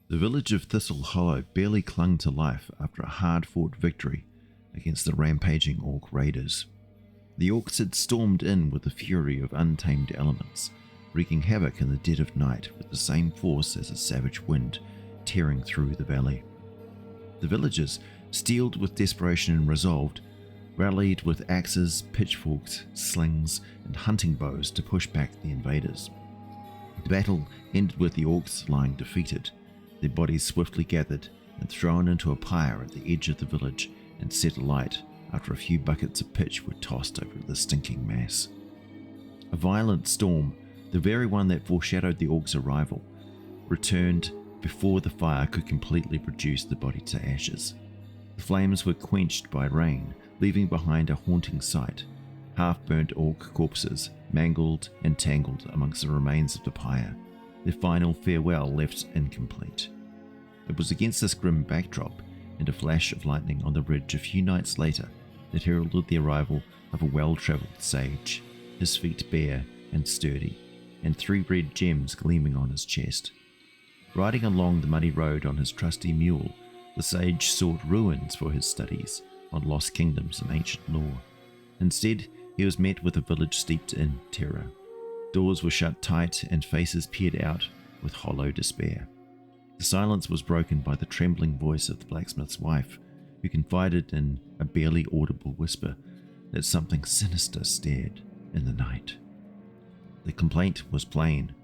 The village of Thistle Hollow barely clung to life after a hard-fought victory against the rampaging orc raiders. The orcs had stormed in with the fury of untamed elements, wreaking havoc in the dead of night with the same force as a savage wind tearing through the valley. The villagers, steeled with desperation and resolve, rallied with axes, pitchforks, slings, and hunting bows to push back the invaders. The battle ended with the orcs lying defeated, their bodies swiftly gathered and thrown into a pyre at the edge of the village and set alight after a few buckets of pitch were tossed over the stinking mass. A violent storm, the very one that foreshadowed the orcs' arrival, returned before the fire could completely reduce the body to ashes. The flames were quenched by rain, leaving behind a haunting sight, half-burnt orc corpses mangled and tangled amongst the remains of the pyre, their final farewell left incomplete. It was against this grim backdrop and a flash of lightning on the ridge a few nights later that heralded the arrival of a well-travelled sage, his feet bare and sturdy, and 3 red gems gleaming on his chest. Riding along the muddy road on his trusty mule, the sage sought ruins for his studies on lost kingdoms and ancient lore. Instead, he was met with a village steeped in terror. Doors were shut tight and faces peered out with hollow despair. The silence was broken by the trembling voice of the blacksmith's wife, who confided in a barely audible whisper that something sinister stared in the night. The complaint was plain.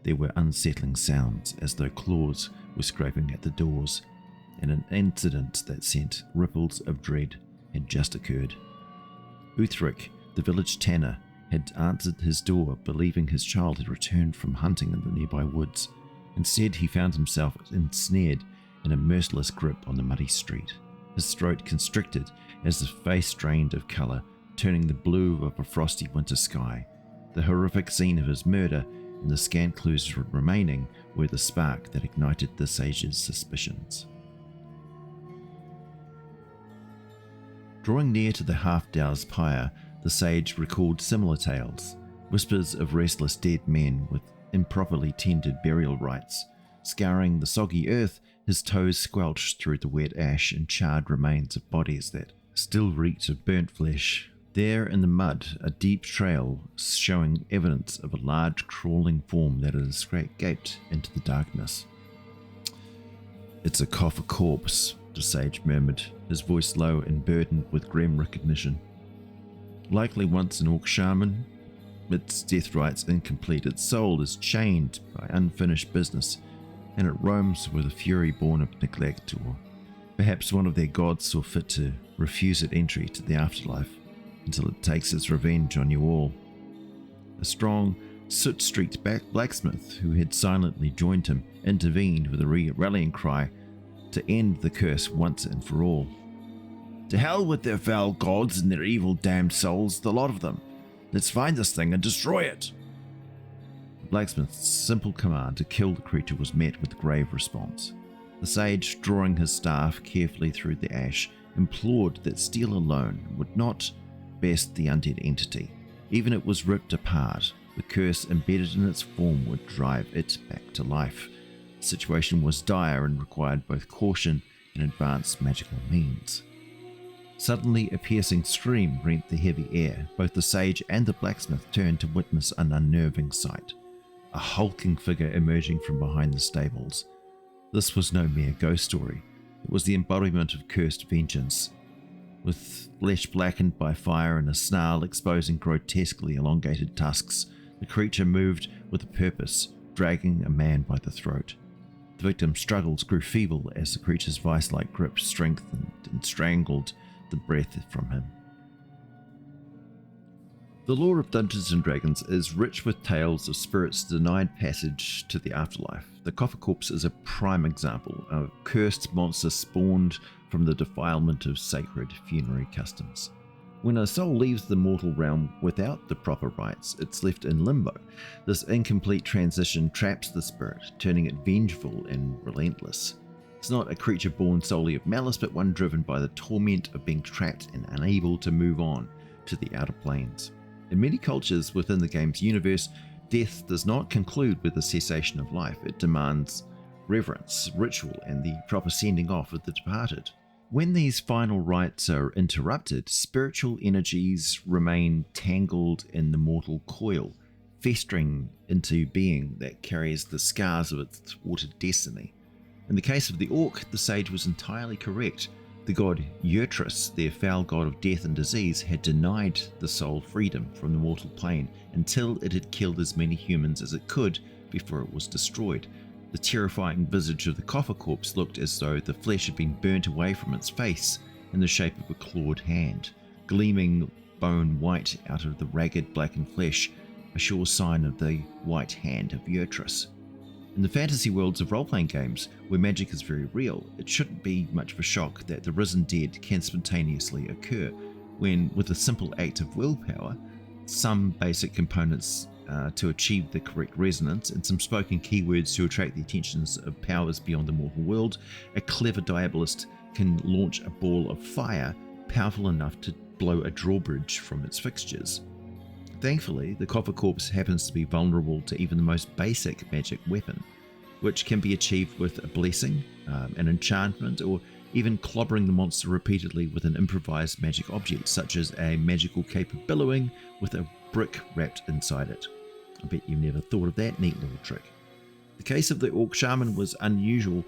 There were unsettling sounds as though claws were scraping at the doors, and an incident that sent ripples of dread had just occurred. Uthric, the village tanner, had answered his door believing his child had returned from hunting in the nearby woods. Instead, he found himself ensnared in a merciless grip on the muddy street. His throat constricted as the face drained of colour, turning the blue of a frosty winter sky. The horrific scene of his murder and the scant clues remaining were the spark that ignited the sage's suspicions. Drawing near to the half-doused pyre, the sage recalled similar tales, whispers of restless dead men with improperly tended burial rites. Scouring the soggy earth, his toes squelched through the wet ash and charred remains of bodies that still reeked of burnt flesh. There in the mud, a deep trail showing evidence of a large crawling form that had escaped into the darkness. "It's a Coffer Corpse," the sage murmured, his voice low and burdened with grim recognition. "Likely once an orc shaman. Its death rites incomplete, its soul is chained by unfinished business, and it roams with a fury born of neglect, or perhaps one of their gods saw fit to refuse it entry to the afterlife until it takes its revenge on you all." A strong, soot-streaked blacksmith who had silently joined him intervened with a rallying cry to end the curse once and for all. "To hell with their foul gods and their evil damned souls, the lot of them. Let's find this thing and destroy it." The blacksmith's simple command to kill the creature was met with grave response. The sage, drawing his staff carefully through the ash, implored that steel alone would not best the undead entity. Even if it was ripped apart, the curse embedded in its form would drive it back to life. The situation was dire and required both caution and advanced magical means. Suddenly, a piercing scream rent the heavy air. Both the sage and the blacksmith turned to witness an unnerving sight. A hulking figure emerging from behind the stables. This was no mere ghost story. It was the embodiment of cursed vengeance. With flesh blackened by fire and a snarl exposing grotesquely elongated tusks, the creature moved with a purpose, dragging a man by the throat. The victim's struggles grew feeble as the creature's vice-like grip strengthened and strangled the breath from him. The lore of Dungeons & Dragons is rich with tales of spirits denied passage to the afterlife. The Coffer Corpse is a prime example of a cursed monster spawned from the defilement of sacred funerary customs. When a soul leaves the mortal realm without the proper rites, it's left in limbo. This incomplete transition traps the spirit, turning it vengeful and relentless. It's not a creature born solely of malice, but one driven by the torment of being trapped and unable to move on to the outer planes. In many cultures within the game's universe, death does not conclude with the cessation of life. It demands reverence, ritual, and the proper sending off of the departed. When these final rites are interrupted, spiritual energies remain tangled in the mortal coil, festering into being that carries the scars of its thwarted destiny. In the case of the orc, the sage was entirely correct. The god Urtrus, their foul god of death and disease, had denied the soul freedom from the mortal plane until it had killed as many humans as it could before it was destroyed. The terrifying visage of the Coffer Corpse looked as though the flesh had been burnt away from its face in the shape of a clawed hand, gleaming bone white out of the ragged blackened flesh, a sure sign of the white hand of Urtrus. In the fantasy worlds of role-playing games, where magic is very real, it shouldn't be much of a shock that the risen dead can spontaneously occur when, with a simple act of willpower, some basic components to achieve the correct resonance, and some spoken keywords to attract the attentions of powers beyond the mortal world, a clever diabolist can launch a ball of fire powerful enough to blow a drawbridge from its fixtures. Thankfully, the Coffer Corpse happens to be vulnerable to even the most basic magic weapon, which can be achieved with a blessing, an enchantment, or even clobbering the monster repeatedly with an improvised magic object, such as a magical cape of billowing with a brick wrapped inside it. I bet you never thought of that neat little trick. The case of the Orc Shaman was unusual,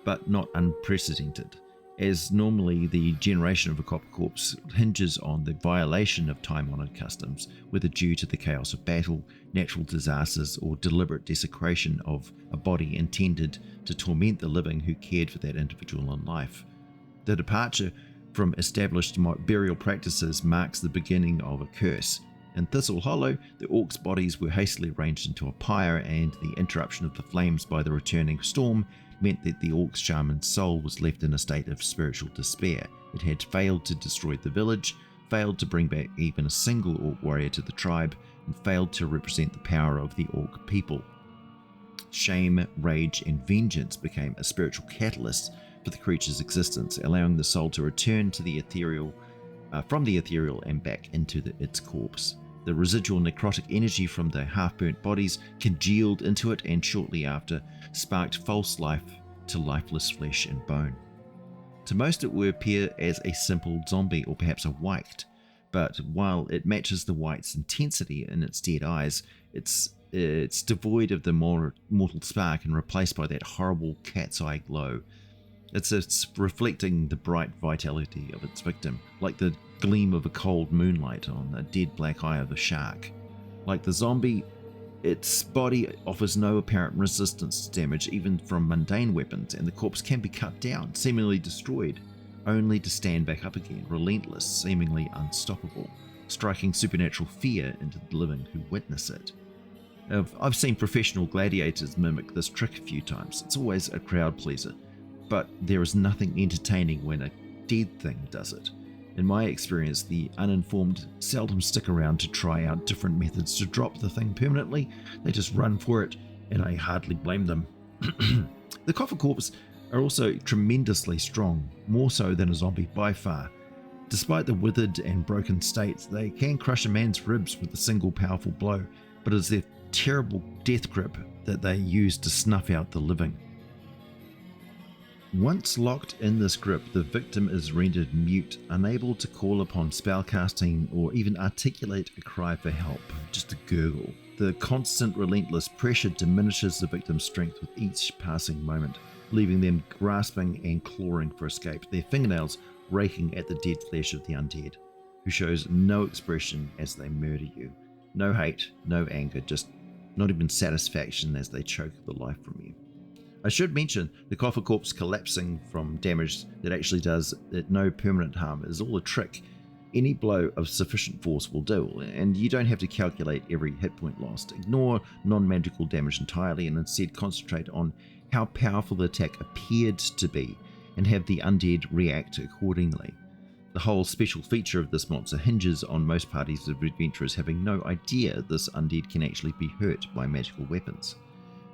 but not unprecedented, as normally the generation of a Coffer Corpse hinges on the violation of time-honoured customs, whether due to the chaos of battle, natural disasters, or deliberate desecration of a body intended to torment the living who cared for that individual in life. The departure from established burial practices marks the beginning of a curse. In Thistle Hollow, the orcs' bodies were hastily arranged into a pyre, and the interruption of the flames by the returning storm meant that the orc shaman's soul was left in a state of spiritual despair. It had failed to destroy the village, failed to bring back even a single orc warrior to the tribe, and failed to represent the power of the orc people. Shame, rage, and vengeance became a spiritual catalyst for the creature's existence, allowing the soul to return to the ethereal, from the ethereal and back into its corpse. The residual necrotic energy from the half-burnt bodies congealed into it, and shortly after sparked false life to lifeless flesh and bone. To most it would appear as a simple zombie or perhaps a wight, but while it matches the wight's intensity in its dead eyes, it's devoid of the mortal spark and replaced by that horrible cat's eye glow. It's reflecting the bright vitality of its victim, like the gleam of a cold moonlight on the dead black eye of a shark. Like the zombie, its body offers no apparent resistance to damage even from mundane weapons, and the corpse can be cut down, seemingly destroyed, only to stand back up again, relentless, seemingly unstoppable, striking supernatural fear into the living who witness it. I've seen professional gladiators mimic this trick a few times. It's always a crowd pleaser, but there is nothing entertaining when a dead thing does it. In my experience, the uninformed seldom stick around to try out different methods to drop the thing permanently. They just run for it, and I hardly blame them. The Coffer Corpse are also tremendously strong, more so than a zombie by far. Despite the withered and broken states, they can crush a man's ribs with a single powerful blow, but it is their terrible death grip that they use to snuff out the living. Once locked in this grip, the victim is rendered mute, unable to call upon spellcasting or even articulate a cry for help, just a gurgle. The constant, relentless pressure diminishes the victim's strength with each passing moment, leaving them grasping and clawing for escape, their fingernails raking at the dead flesh of the undead, who shows no expression as they murder you. No hate, no anger, just not even satisfaction as they choke the life from you. I should mention the Coffer Corpse collapsing from damage that actually does it no permanent harm is all a trick. Any blow of sufficient force will do, and you don't have to calculate every hit point lost. Ignore non-magical damage entirely and instead concentrate on how powerful the attack appeared to be and have the undead react accordingly. The whole special feature of this monster hinges on most parties of adventurers having no idea this undead can actually be hurt by magical weapons.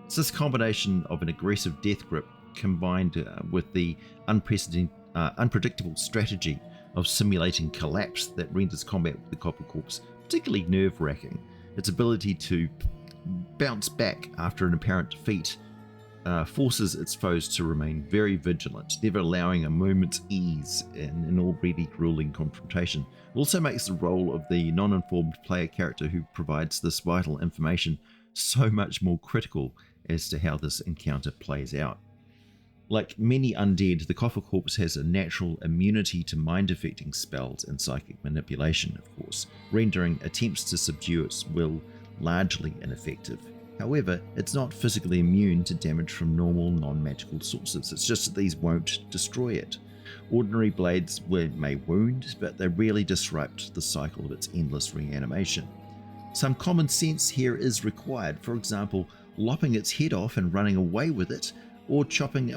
It's this combination of an aggressive death grip combined with the unpredictable strategy of simulating collapse that renders combat with the Coffer Corpse particularly nerve-wracking. Its ability to bounce back after an apparent defeat forces its foes to remain very vigilant, never allowing a moment's ease in an already grueling confrontation. It also makes the role of the non-informed player character who provides this vital information so much more critical as to how this encounter plays out. Like many undead, the Coffer Corpse has a natural immunity to mind-affecting spells and psychic manipulation, of course, rendering attempts to subdue its will largely ineffective. However, it's not physically immune to damage from normal non-magical sources, it's just that these won't destroy it. Ordinary blades may wound, but they rarely disrupt the cycle of its endless reanimation. Some common sense here is required, for example, lopping its head off and running away with it, or chopping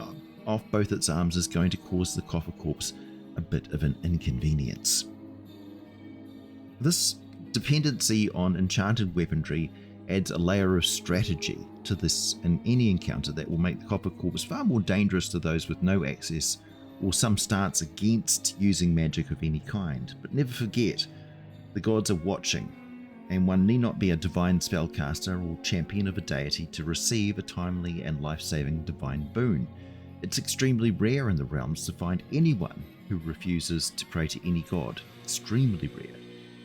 off both its arms is going to cause the Coffer Corpse a bit of an inconvenience. This dependency on enchanted weaponry adds a layer of strategy to this in any encounter that will make the Coffer Corpse far more dangerous to those with no access or some stance against using magic of any kind. But never forget, the gods are watching, and one need not be a divine spellcaster or champion of a deity to receive a timely and life-saving divine boon. It's extremely rare in the realms to find anyone who refuses to pray to any god. Extremely rare.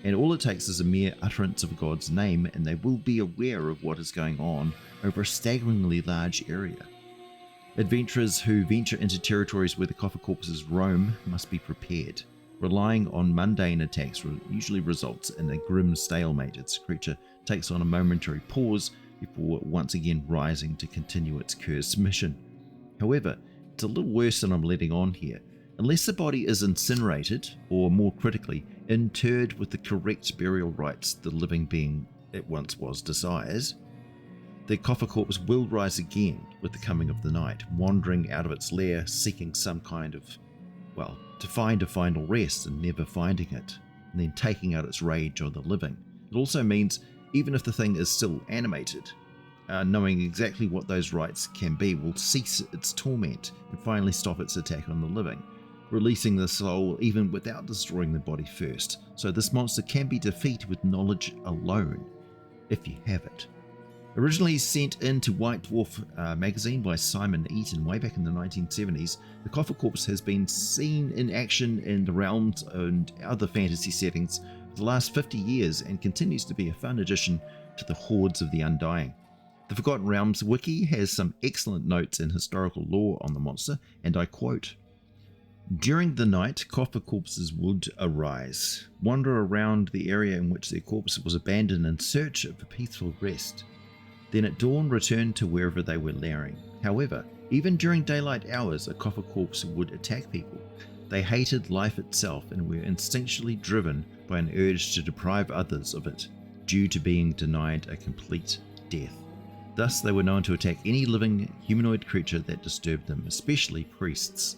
And all it takes is a mere utterance of a god's name and they will be aware of what is going on over a staggeringly large area. Adventurers who venture into territories where the Coffer Corpses roam must be prepared. Relying on mundane attacks usually results in a grim stalemate. Its creature takes on a momentary pause before once again rising to continue its cursed mission. However, it's a little worse than I'm letting on here. Unless the body is incinerated, or more critically, interred with the correct burial rites the living being it once was desires, the Coffer Corpse will rise again with the coming of the night, wandering out of its lair seeking some kind of, to find a final rest and never finding it, and then taking out its rage on the living. It also means, even if the thing is still animated, knowing exactly what those rites can be will cease its torment and finally stop its attack on the living, releasing the soul even without destroying the body first. So this monster can be defeated with knowledge alone, if you have it. Originally sent into White Dwarf magazine by Simon Eaton way back in the 1970s, the Coffer Corpse has been seen in action in the realms and other fantasy settings for the last 50 years and continues to be a fun addition to the hordes of the Undying. The Forgotten Realms wiki has some excellent notes and historical lore on the monster, and I quote, "During the night, Coffer Corpses would arise, wander around the area in which their corpse was abandoned in search of a peaceful rest. Then at dawn return to wherever they were lairing. However, even during daylight hours, a Coffer Corpse would attack people. They hated life itself and were instinctually driven by an urge to deprive others of it, due to being denied a complete death. Thus, they were known to attack any living humanoid creature that disturbed them, especially priests.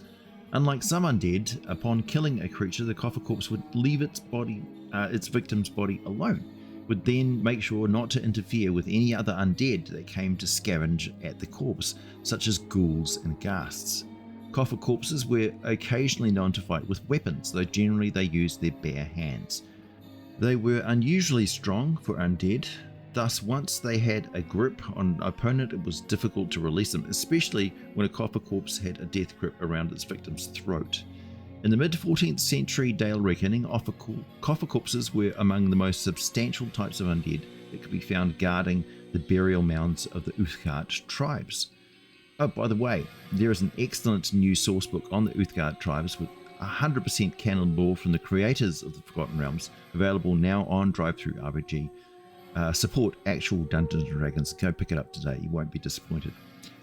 Unlike some undead, upon killing a creature, the Coffer Corpse would leave its victim's body alone, would then make sure not to interfere with any other undead that came to scavenge at the corpse, such as ghouls and ghasts. Coffer Corpses were occasionally known to fight with weapons, though generally they used their bare hands. They were unusually strong for undead, thus once they had a grip on an opponent it was difficult to release them, especially when a Coffer Corpse had a death grip around its victim's throat. In the mid-14th century Dale Reckoning, Coffer Corpses were among the most substantial types of undead that could be found guarding the burial mounds of the Uthgard tribes. Oh, by the way, there is an excellent new sourcebook on the Uthgard tribes with 100% canon lore from the creators of the Forgotten Realms, available now on DriveThruRPG. Support actual Dungeons & Dragons. Go pick it up today, you won't be disappointed.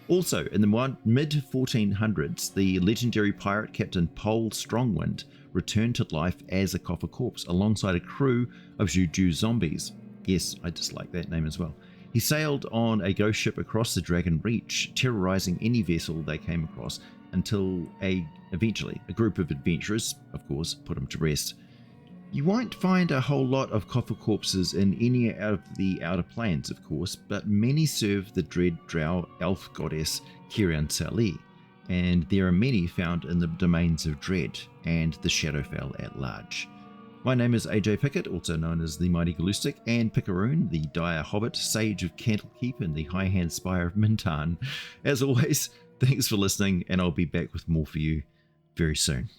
Also, in the mid-1400s, the legendary pirate Captain Pole Strongwind returned to life as a Coffer Corpse alongside a crew of Juju zombies. Yes, I just like that name as well. He sailed on a ghost ship across the Dragon Reach, terrorizing any vessel they came across until eventually a group of adventurers, of course, put him to rest. You won't find a whole lot of Coffer Corpses in any of the Outer Planes, of course, but many serve the dread drow elf goddess Kirian Sali, and there are many found in the domains of Dread and the Shadowfell at large. My name is AJ Pickett, also known as the Mighty Glustick, and Pickeroon, the Dire Hobbit, Sage of Candlekeep, and the High Hand Spire of Mintan. As always, thanks for listening, and I'll be back with more for you very soon.